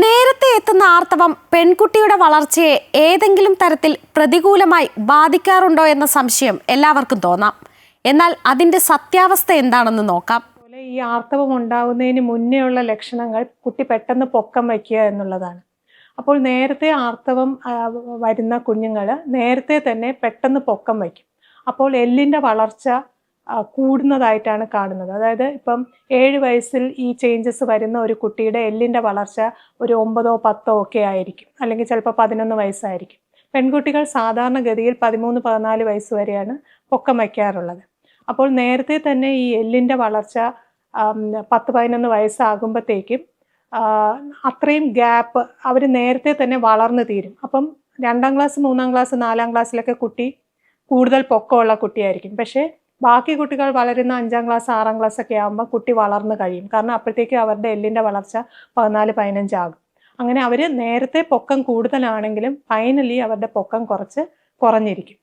നേരത്തെ എത്തുന്ന ആർത്തവം പെൺകുട്ടിയുടെ വളർച്ചയെ ഏതെങ്കിലും തരത്തിൽ പ്രതികൂലമായി ബാധിക്കാറുണ്ടോ എന്ന സംശയം എല്ലാവർക്കും തോന്നാം. എന്നാൽ അതിന്റെ സത്യാവസ്ഥ എന്താണെന്ന് നോക്കാം. ഈ ആർത്തവം ഉണ്ടാകുന്നതിന് മുന്നേ ഉള്ള ലക്ഷണങ്ങൾ കുട്ടി പെട്ടെന്ന് പൊക്കം വയ്ക്കുക എന്നുള്ളതാണ്. അപ്പോൾ നേരത്തെ ആർത്തവം വരുന്ന കുഞ്ഞുങ്ങൾ നേരത്തെ തന്നെ പെട്ടെന്ന് പൊക്കം വയ്ക്കും. അപ്പോൾ എല്ലിൻ്റെ വളർച്ച കൂടുന്നതായിട്ടാണ് കാണുന്നത്. അതായത് ഇപ്പം 7 വയസ്സിൽ ഈ ചേഞ്ചസ് വരുന്ന ഒരു കുട്ടിയുടെ എല്ലിൻ്റെ വളർച്ച ഒരു 9 10 ഒക്കെ ആയിരിക്കും, അല്ലെങ്കിൽ ചിലപ്പോൾ 11 വയസ്സായിരിക്കും. പെൺകുട്ടികൾ സാധാരണഗതിയിൽ 13-14 വയസ്സ് വരെയാണ് പൊക്കം വയ്ക്കാറുള്ളത്. അപ്പോൾ നേരത്തെ തന്നെ ഈ എല്ലിൻ്റെ വളർച്ച 10-11 വയസ്സാകുമ്പോഴത്തേക്കും അത്രയും ഗ്യാപ്പ് അവർ നേരത്തെ തന്നെ വളർന്നു തീരും. അപ്പം 2ാം ക്ലാസ് 3ാം ക്ലാസ് 4ാം ക്ലാസ്സിലൊക്കെ കുട്ടി കൂടുതൽ പൊക്കമുള്ള കുട്ടിയായിരിക്കും. പക്ഷേ ബാക്കി കുട്ടികൾ വളരുന്ന 5ാം ക്ലാസ് 6ാം ക്ലാസ് ഒക്കെ ആകുമ്പോൾ കുട്ടി വളർന്നു കഴിയും. കാരണം അപ്പോഴത്തേക്ക് അവരുടെ എല്ലിൻ്റെ വളർച്ച 14-15 ആകും. അങ്ങനെ അവർ നേരത്തെ പൊക്കം കൂടുതലാണെങ്കിലും ഫൈനലി അവരുടെ പൊക്കം കുറഞ്ഞിരിക്കും.